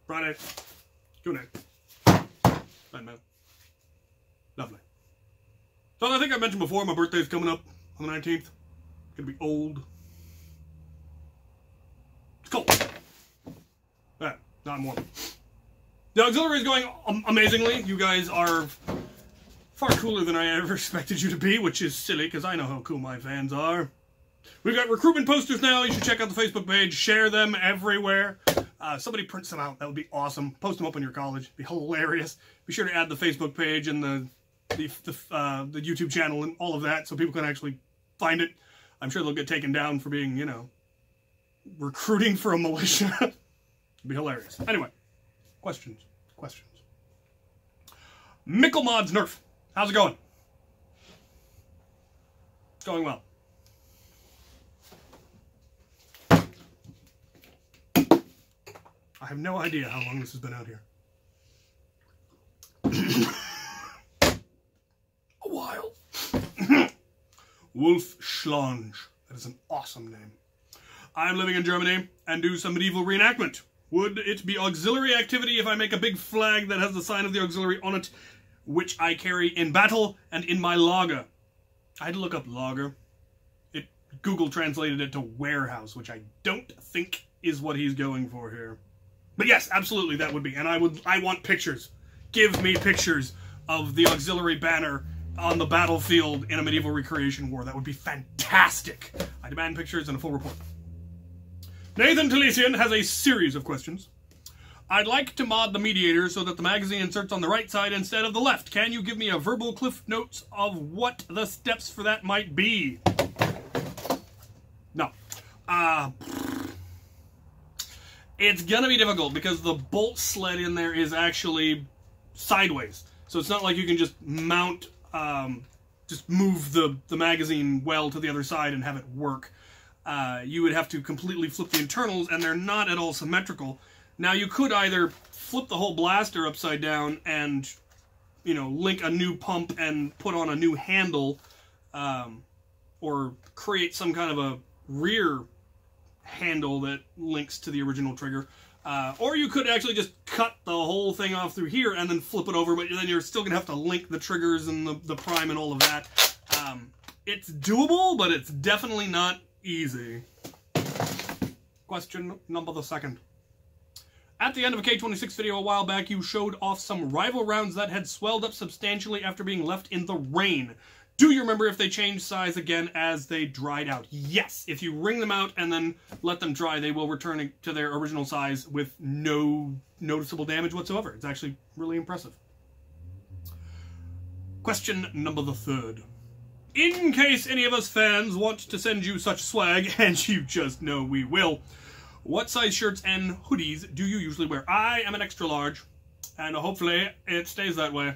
Friday. Q&A. Fanmail. Lovely. So I think I mentioned before, my birthday's coming up on the 19th. Gonna be old. It's cold. Yeah, not warm. The auxiliary is going amazingly. You guys are far cooler than I ever expected you to be, which is silly, because I know how cool my fans are. We've got recruitment posters now. You should check out the Facebook page. Share them everywhere. Somebody prints them out. That would be awesome. Post them up in your college. It'd be hilarious. Be sure to add the Facebook page and the YouTube channel and all of that so people can actually find it. I'm sure they'll get taken down for being, you know, recruiting for a militia. It'd be hilarious. Anyway, questions. Micklemod's Nerf. How's it going? It's going well. I have no idea how long this has been out here. A while. Wolf Schlange. That is an awesome name. I'm living in Germany and do some medieval reenactment. Would it be auxiliary activity if I make a big flag that has the sign of the auxiliary on it, which I carry in battle and in my logger? I had to look up logger. Google translated it to warehouse, which I don't think is what he's going for here. But yes, absolutely, that would be. And I want pictures. Give me pictures of the auxiliary banner on the battlefield in a medieval recreation war. That would be fantastic. I demand pictures and a full report. Nathan Talesian has a series of questions. I'd like to mod the mediator so that the magazine inserts on the right side instead of the left. Can you give me a verbal cliff notes of what the steps for that might be? No. It's gonna be difficult because the bolt sled in there is actually sideways. So it's not like you can just mount, just move the magazine well to the other side and have it work. You would have to completely flip the internals, and they're not at all symmetrical. Now, you could either flip the whole blaster upside down and, you know, link a new pump and put on a new handle, or create some kind of a rear handle that links to the original trigger. Or you could actually just cut the whole thing off through here and then flip it over, but then you're still going to have to link the triggers and the prime and all of that. It's doable, but it's definitely not easy. Question number the second. At the end of a K26 video a while back, you showed off some rival rounds that had swelled up substantially after being left in the rain. Do you remember if they changed size again as they dried out? Yes. If you wring them out and then let them dry, they will return to their original size with no noticeable damage whatsoever. It's actually really impressive. Question number the third. In case any of us fans want to send you such swag, and you just know we will, what size shirts and hoodies do you usually wear? I am an extra large, and hopefully it stays that way.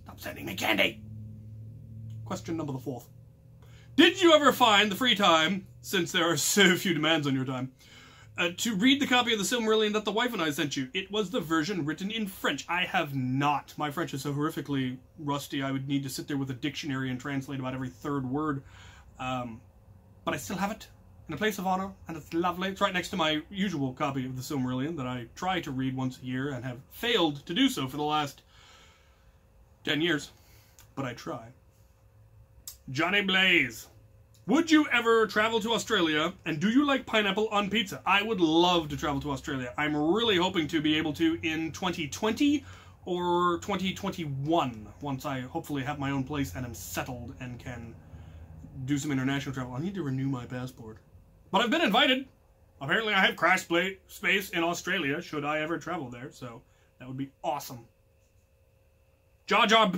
Stop sending me candy! Question number the fourth. Did you ever find the free time, since there are so few demands on your time, to read the copy of the Silmarillion that the wife and I sent you? It was the version written in French. I have not. My French is so horrifically rusty, I would need to sit there with a dictionary and translate about every third word. But I still have it in a place of honor, and it's lovely. It's right next to my usual copy of the Silmarillion that I try to read once a year and have failed to do so for the last 10 years. But I try. Johnny Blaze. Would you ever travel to Australia, and do you like pineapple on pizza? I would love to travel to Australia. I'm really hoping to be able to in 2020 or 2021, once I hopefully have my own place and am settled and can do some international travel. I need to renew my passport. But I've been invited. Apparently I have crash space in Australia, should I ever travel there, so that would be awesome. Jar Jar's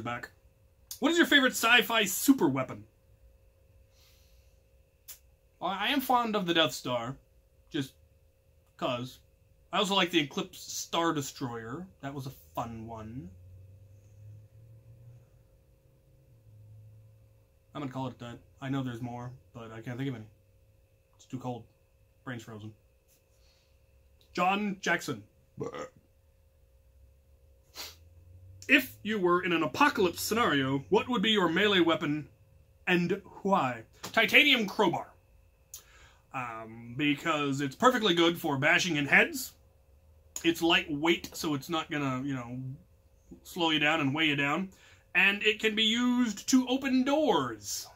back. What is your favorite sci-fi super weapon? Well, I am fond of the Death Star, just cause. I also like the Eclipse Star Destroyer. That was a fun one. I'm gonna call it that. I know there's more, but I can't think of any. It's too cold. Brain's frozen. John Jackson. If you were in an apocalypse scenario, what would be your melee weapon and why? Titanium crowbar. because it's perfectly good for bashing in heads. It's lightweight, so it's not gonna, you know, slow you down and weigh you down. And it can be used to open doors,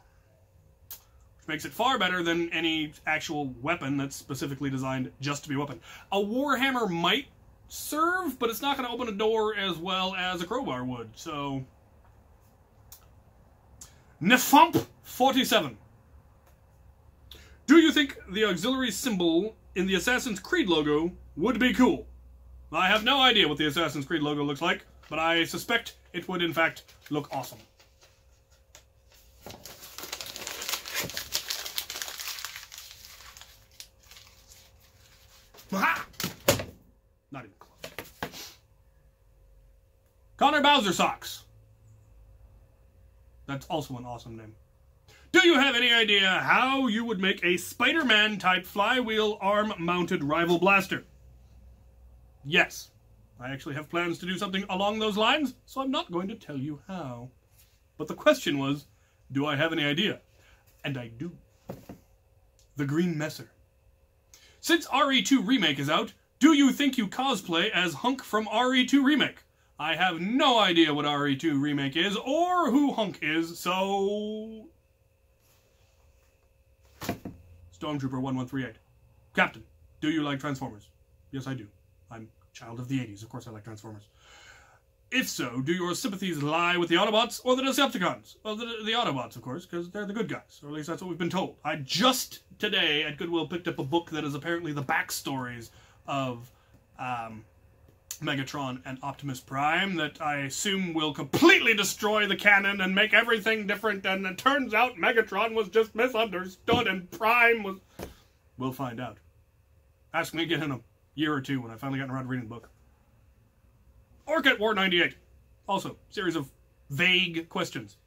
which makes it far better than any actual weapon that's specifically designed just to be a weapon. A warhammer might serve, but it's not going to open a door as well as a crowbar would, so... Nefump47. Do you think the auxiliary symbol in the Assassin's Creed logo would be cool? I have no idea what the Assassin's Creed logo looks like, but I suspect it would in fact look awesome. Aha! Not even close. Connor Bowser Socks. That's also an awesome name. Do you have any idea how you would make a Spider-Man type flywheel arm-mounted rival blaster? Yes. I actually have plans to do something along those lines, so I'm not going to tell you how. But the question was, do I have any idea? And I do. The Green Messer. Since RE2 Remake is out, do you think you cosplay as Hunk from RE2 Remake? I have no idea what RE2 Remake is, or who Hunk is, so... Stormtrooper 1138. Captain, do you like Transformers? Yes, I do. I'm child of the 80s, of course I like Transformers. If so, do your sympathies lie with the Autobots or the Decepticons? Well, the Autobots, of course, because they're the good guys, or at least that's what we've been told. I just today at Goodwill picked up a book that is apparently the backstories of Megatron and Optimus Prime that I assume will completely destroy the canon and make everything different, and it turns out Megatron was just misunderstood and Prime was... We'll find out. Ask me again in a year or two when I finally got around to reading the book. Orchid War 98. Also, series of vague questions.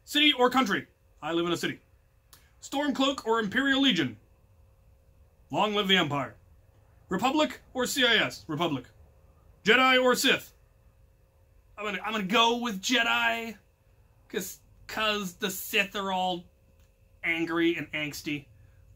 City or country? I live in a city. Stormcloak or Imperial Legion? Long live the Empire. Republic or CIS? Republic. Jedi or Sith? I'm gonna go with Jedi, cause the Sith are all angry and angsty.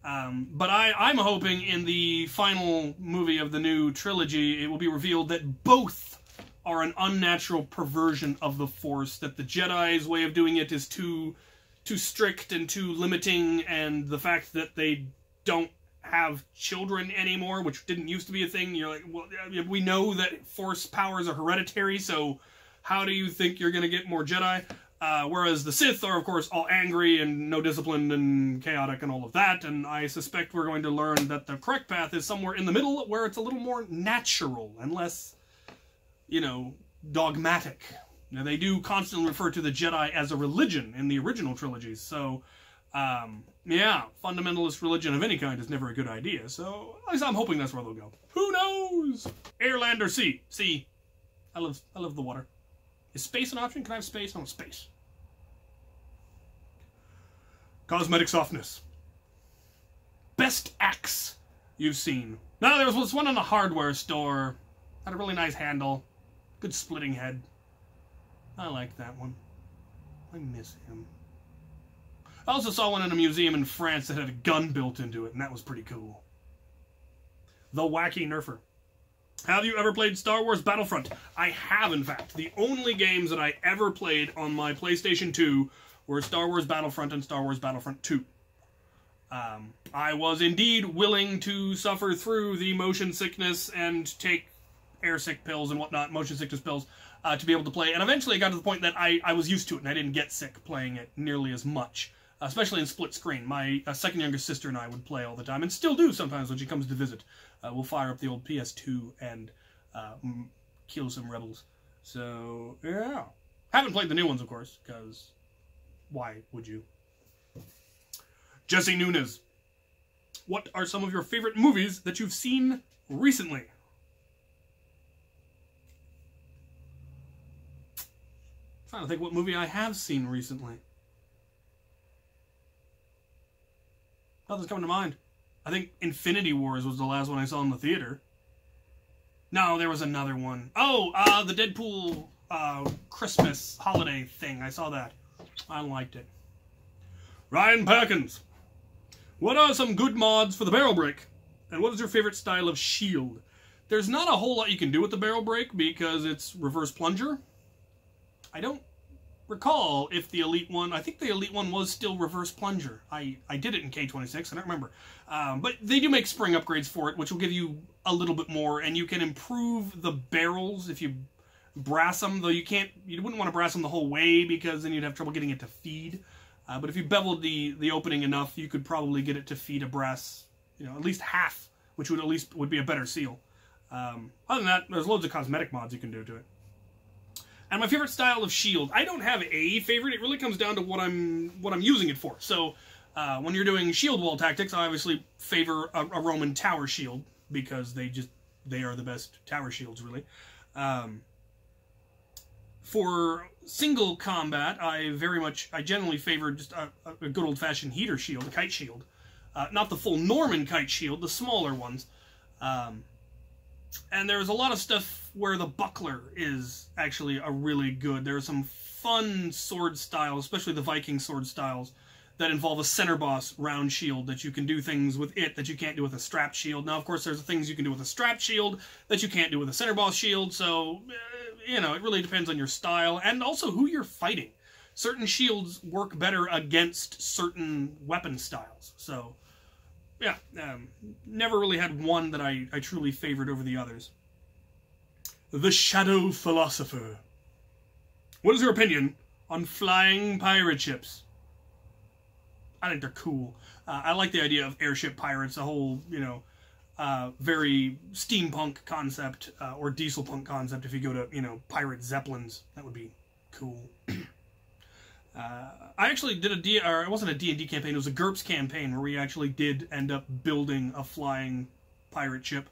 But I'm hoping in the final movie of the new trilogy, it will be revealed that both are an unnatural perversion of the Force, that the Jedi's way of doing it is too strict and too limiting, and the fact that they don't have children anymore, which didn't used to be a thing. You're like, well, we know that Force powers are hereditary, so how do you think you're going to get more Jedi? Whereas the Sith are, of course, all angry and no discipline and chaotic and all of that, and I suspect we're going to learn that the correct path is somewhere in the middle, where it's a little more natural and less, you know, dogmatic. Now, they do constantly refer to the Jedi as a religion in the original trilogies, so... yeah, fundamentalist religion of any kind is never a good idea, so at least I'm hoping that's where they'll go. Who knows? Air, land, or sea? Sea. I love the water. Is space an option? Can I have space? I want space. Cosmetic softness. Best axe you've seen. Now, there was one in a hardware store. Had a really nice handle. Good splitting head. I like that one. I miss him. I also saw one in a museum in France that had a gun built into it, and that was pretty cool. The Wacky Nerfer. Have you ever played Star Wars Battlefront? I have, in fact. The only games that I ever played on my PlayStation 2 were Star Wars Battlefront and Star Wars Battlefront 2. I was indeed willing to suffer through the motion sickness and take air sick pills and whatnot, motion sickness pills, to be able to play. And eventually it got to the point that I was used to it, and I didn't get sick playing it nearly as much. Especially in split screen. My second youngest sister and I would play all the time, and still do sometimes when she comes to visit. We'll fire up the old PS2 and kill some rebels. So, yeah. Haven't played the new ones, of course, because why would you? Jesse Nunez. What are some of your favorite movies that you've seen recently? I'm trying to think what movie I have seen recently. Nothing's coming to mind. I think Infinity Wars was the last one I saw in the theater. No, there was another one. Oh, the Deadpool Christmas holiday thing. I saw that. I liked it. Ryan Perkins. What are some good mods for the barrel break? And what is your favorite style of shield? There's not a whole lot you can do with the barrel break because it's reverse plunger. I don't recall if the Elite one... I think the Elite one was still reverse plunger. I did it in K26, I don't remember. But they do make spring upgrades for it, which will give you a little bit more, and you can improve the barrels if you brass them, though you wouldn't want to brass them the whole way because then you'd have trouble getting it to feed. But if you beveled the opening enough, you could probably get it to feed a brass, at least half, which would be a better seal. Other than that, there's loads of cosmetic mods you can do to it. And my favorite style of shield, I don't have a favorite. It really comes down to what I'm using it for. So when you're doing shield wall tactics, I obviously favor a Roman tower shield because they are the best tower shields, really. For single combat, I generally favor just a good old-fashioned heater shield, a kite shield. Not the full Norman kite shield, the smaller ones. And there's a lot of stuff where the buckler is actually a really good. There are some fun sword styles, especially the Viking sword styles, that involve a center boss round shield that you can do things with it that you can't do with a strapped shield. Now, of course, there's things you can do with a strapped shield that you can't do with a center boss shield, so, it really depends on your style and also who you're fighting. Certain shields work better against certain weapon styles, so... yeah, never really had one that I truly favored over the others. The Shadow Philosopher. What is your opinion on flying pirate ships? I think they're cool. I like the idea of airship pirates, a whole, very steampunk concept, or dieselpunk concept if you go to, pirate zeppelins. That would be cool. I actually did it wasn't a D&D campaign, it was a GURPS campaign where we actually did end up building a flying pirate ship.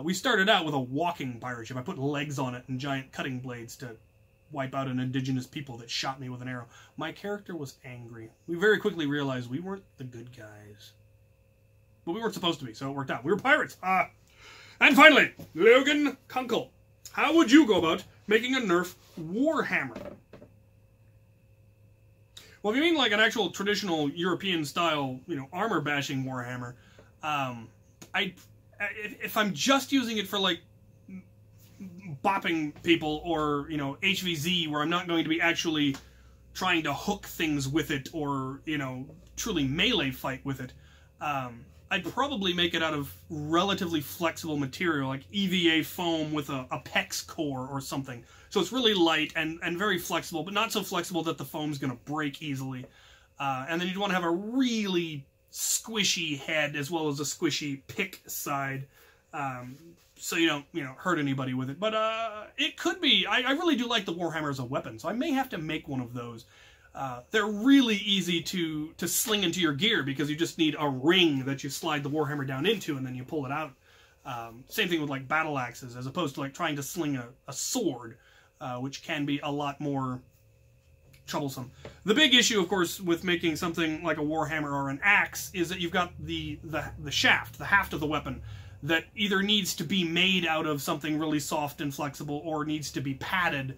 We started out with a walking pirate ship. I put legs on it and giant cutting blades to wipe out an indigenous people that shot me with an arrow. My character was angry. We very quickly realized we weren't the good guys. But we weren't supposed to be, so it worked out. We were pirates. And finally, Logan Kunkel. How would you go about making a Nerf Warhammer? Well, if you mean like an actual traditional European-style, armor-bashing Warhammer, if I'm just using it for, like, bopping people or, HVZ, where I'm not going to be actually trying to hook things with it or, truly melee fight with it, I'd probably make it out of relatively flexible material, like EVA foam with a PEX core or something. So it's really light and very flexible, but not so flexible that the foam's going to break easily. And then you'd want to have a really squishy head as well as a squishy pick side, so you don't, hurt anybody with it. But it could be. I really do like the Warhammer as a weapon, so I may have to make one of those. They're really easy to sling into your gear because you just need a ring that you slide the Warhammer down into and then you pull it out. Same thing with like battle axes, as opposed to like trying to sling a sword, which can be a lot more troublesome. The big issue, of course, with making something like a Warhammer or an axe is that you've got the shaft, the haft of the weapon, that either needs to be made out of something really soft and flexible or needs to be padded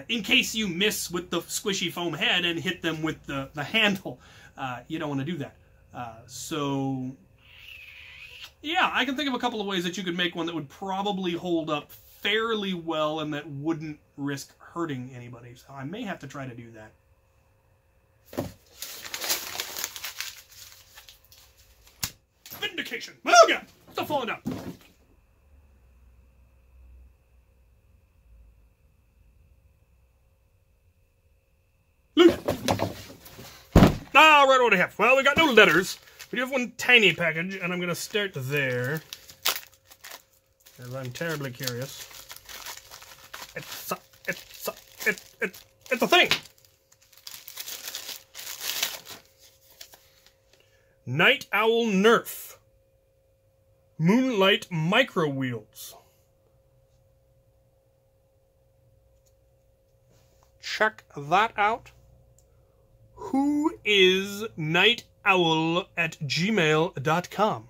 in case you miss with the squishy foam head and hit them with the handle. You don't want to do that. So, yeah, I can think of a couple of ways that you could make one that would probably hold up fairly well and that wouldn't risk hurting anybody. So I may have to try to do that. Vindication! Oh, yeah! Stuff falling down. Loot! Ah, right, what do we have? Well, we got no letters. We do have one tiny package, and I'm going to start there, because I'm terribly curious. It's a thing! Night Owl Nerf. Moonlight Micro Wheels. Check that out. Who is nightowl@gmail.com?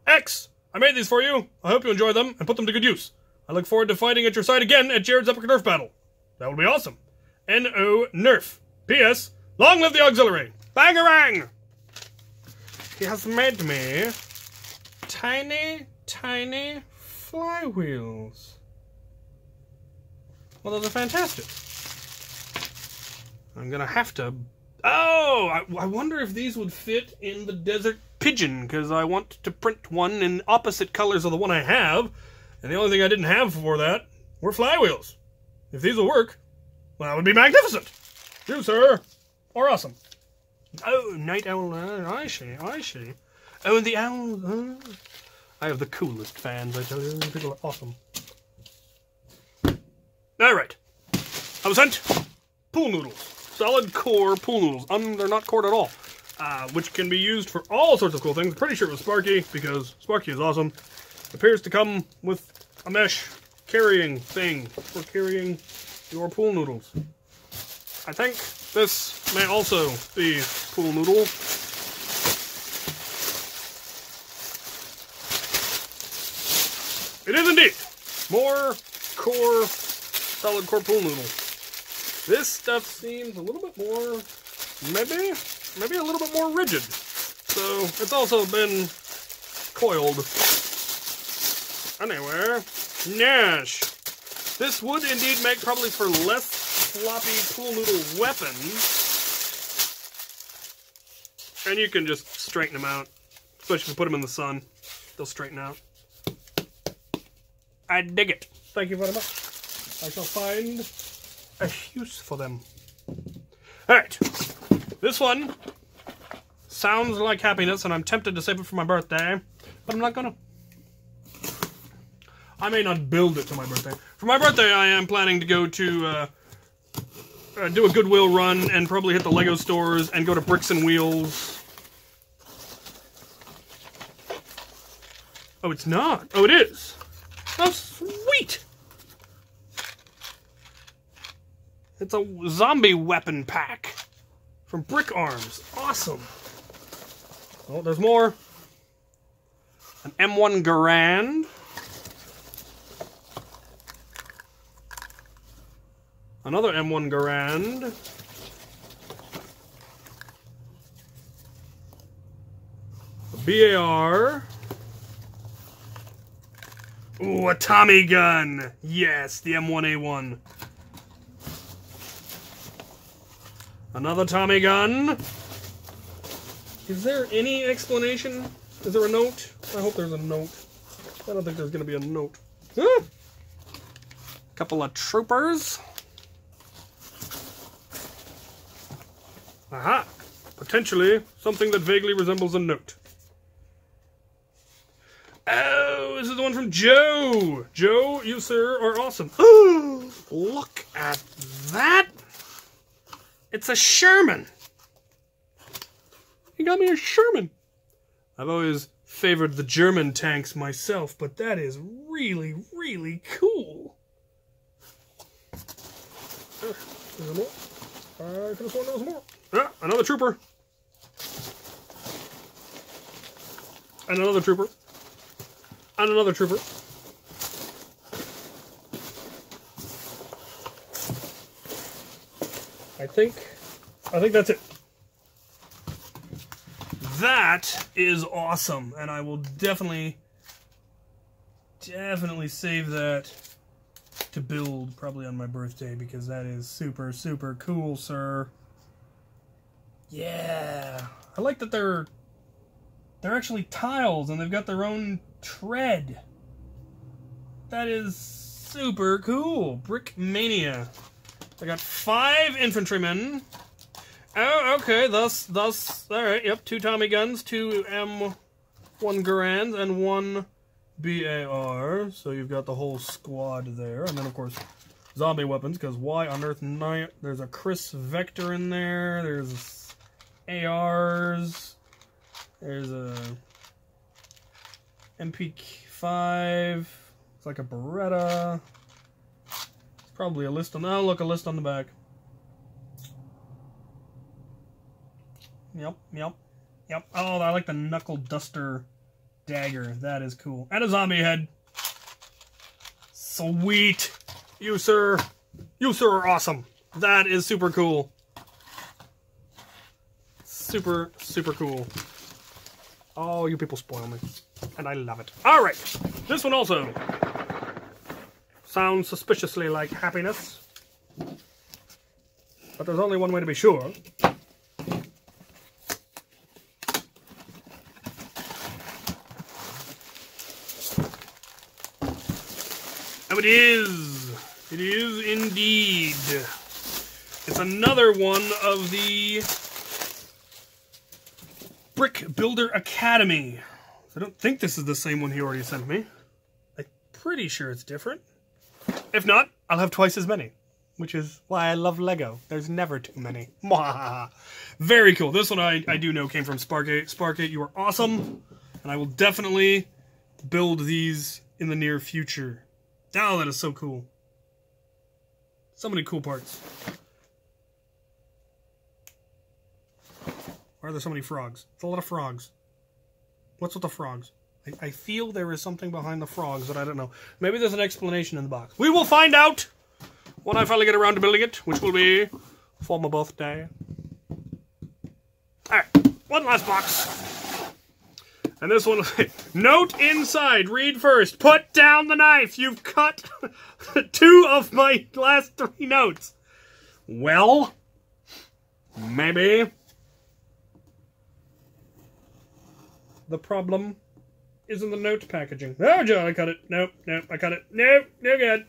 X, I made these for you. I hope you enjoy them and put them to good use. I look forward to fighting at your side again at Jared's Epic Nerf Battle. That would be awesome. N.O. Nerf. P.S. Long live the auxiliary. Bangarang! He has made me tiny, tiny flywheels. Well, those are fantastic. I'm gonna have to... Oh! I wonder if these would fit in the Desert Pigeon, because I want to print one in opposite colors of the one I have, and the only thing I didn't have for that were flywheels. If these will work, well, that would be magnificent. You, sir, are awesome. Oh, night owl, I see. Oh, and the owl, I have the coolest fans, I tell you. People are awesome. Alright. I was sent pool noodles. Solid core pool noodles. They're not cored at all. Which can be used for all sorts of cool things. I'm pretty sure it was Sparky, because Sparky is awesome. It appears to come with a mesh carrying thing for carrying your pool noodles. I think this may also be pool noodle. It is indeed. More core, solid core pool noodle. This stuff seems a little bit more, maybe a little bit more rigid. So it's also been coiled. Anyway, Nash. This would indeed make probably for less floppy pool noodle weapons. And you can just straighten them out. Especially if you put them in the sun. They'll straighten out. I dig it. Thank you very much. I shall find a use for them. Alright. This one sounds like happiness, and I'm tempted to save it for my birthday, but I'm not gonna. I may not build it to my birthday. For my birthday, I am planning to go to, do a Goodwill run and probably hit the Lego stores and go to Bricks and Wheels. Oh, it's not. Oh, it is. Oh, sweet! It's a zombie weapon pack from Brick Arms. Awesome. Oh, there's more. An M1 Garand. Another M1 Garand. A BAR. Ooh, a Tommy gun. Yes, the M1A1. Another Tommy gun. Is there any explanation? Is there a note? I hope there's a note. I don't think there's going to be a note. Huh? Couple of troopers. Aha! Potentially something that vaguely resembles a note. Oh, this is the one from Joe. Joe, you, sir, are awesome. Ooh, look at that. It's a Sherman. He got me a Sherman. I've always favored the German tanks myself, but that is really, really cool. There's more. I could have sworn there was more. Ah, another trooper. And another trooper. And another trooper. I think that's it. That is awesome, and I will definitely save that to build probably on my birthday, because that is super, super cool, sir. Yeah. I like that they're actually tiles and they've got their own tread. That is super cool. Brick Mania. I got 5 infantrymen. Oh, okay, thus, alright, yep, 2 Tommy guns, 2 M1 Garands, and 1 BAR, so you've got the whole squad there, and then, of course, zombie weapons, because why on earth not? There's a Chris Vector in there, there's ARs, there's a MP5, it's like a Beretta, it's probably a list on, oh, look, a list on the back. Yep. Oh, I like the Knuckle Duster dagger. That is cool. And a zombie head. Sweet. You, sir, are awesome. That is super cool. super, super cool. Oh, you people spoil me. And I love it. Alright, this one also sounds suspiciously like happiness. But there's only one way to be sure. Oh, it is! It is indeed. It's another one of the Brick Builder Academy. I don't think this is the same one he already sent me. I'm pretty sure it's different. If not, I'll have twice as many. Which is why I love Lego. There's never too many. Very cool. This one I do know came from Sparkgate. Sparkgate, you are awesome. And I will definitely build these in the near future. Oh, that is so cool. So many cool parts. Why are there so many frogs? It's a lot of frogs. What's with the frogs? I feel there is something behind the frogs that I don't know. Maybe there's an explanation in the box. We will find out when I finally get around to building it, which will be for my birthday. Alright, one last box. And this one, note inside, read first. Put down the knife. You've cut 2 of my last 3 notes. Well, maybe. The problem is in the note packaging. Oh, Joe, I cut it. Nope, nope, I cut it. Nope, no good.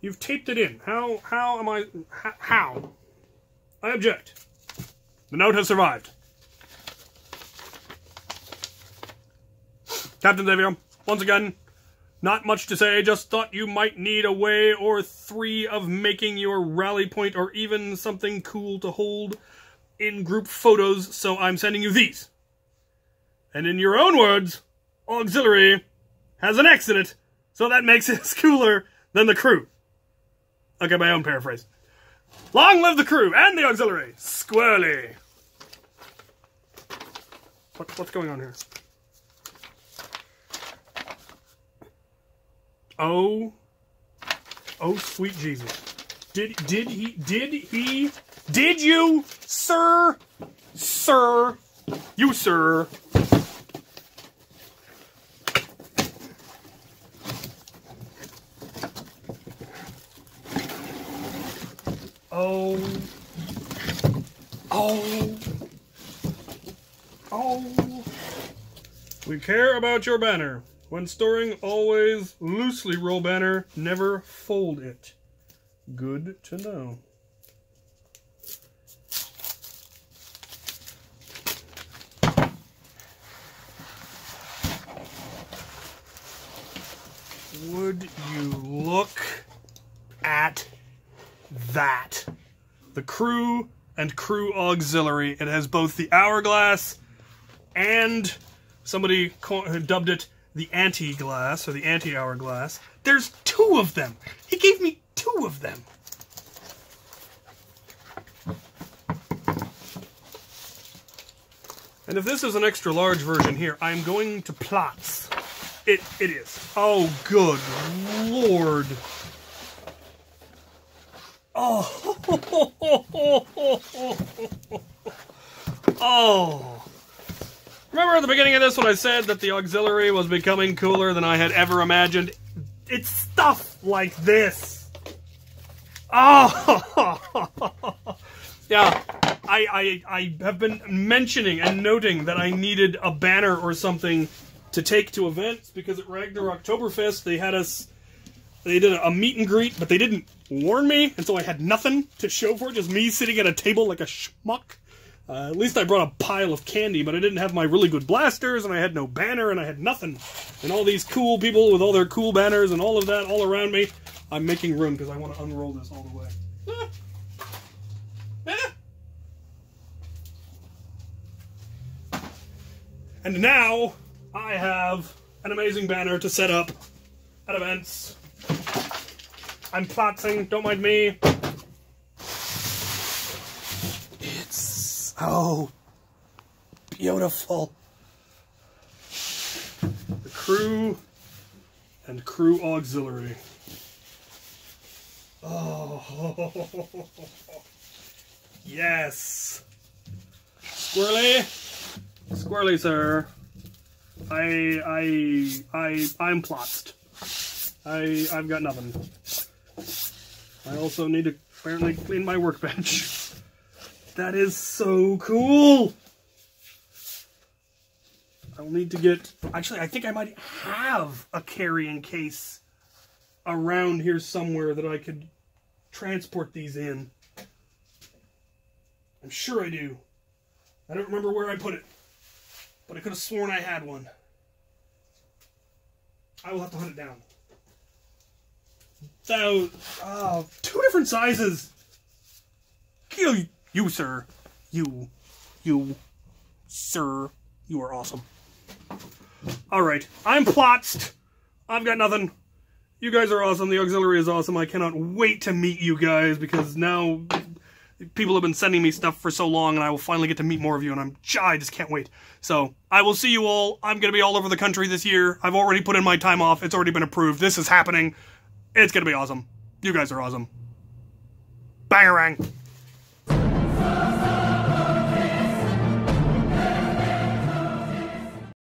You've taped it in. How am I... How? I object. The note has survived. Captain Xavier, once again, not much to say, just thought you might need a way or 3 of making your rally point or even something cool to hold in group photos, so I'm sending you these. And in your own words, auxiliary has an X in it, so that makes it cooler than the crew. Okay, my own paraphrase. Long live the crew and the auxiliary! Squirrely! What's going on here? Oh, sweet Jesus. Did you, sir, you, sir, oh, we care about your banner. When storing, always loosely roll banner, never fold it. Good to know. Would you look at that? The crew and crew auxiliary. It has both the hourglass and somebody dubbed it the anti-glass, or the anti-hourglass. There's 2 of them. He gave me 2 of them. And if this is an extra large version here, I'm going to plots. It is. Oh, good Lord. Oh. Oh. Remember at the beginning of this when I said that the auxiliary was becoming cooler than I had ever imagined? It's stuff like this. Oh. Yeah, I have been mentioning and noting that I needed a banner or something to take to events, because at Ragnar Oktoberfest they did a meet and greet, but they didn't warn me, and so I had nothing to show for it, just me sitting at a table like a schmuck. At least I brought a pile of candy, but I didn't have my really good blasters, and I had no banner, and I had nothing. And all these cool people with all their cool banners and all of that all around me. I'm making room because I want to unroll this all the way. And now I have an amazing banner to set up at events. I'm plotting, don't mind me. It's so beautiful. The crew and crew auxiliary. Oh, yes. Squirrely, squirrely, sir. I'm plotzed. I've got nothing. I also need to apparently clean my workbench. That is so cool. I'll need to get... Actually, I think I might have a carrying case around here somewhere that I could transport these in. I'm sure I do. I don't remember where I put it, but I could have sworn I had one. I will have to hunt it down. So, two different sizes. You, sir. You, sir. You are awesome. Alright, I'm plotzed. I've got nothing. You guys are awesome. The auxiliary is awesome. I cannot wait to meet you guys because now people have been sending me stuff for so long and I will finally get to meet more of you and I just can't wait. So, I will see you all. I'm going to be all over the country this year. I've already put in my time off. It's already been approved. This is happening. It's going to be awesome. You guys are awesome. Bangarang.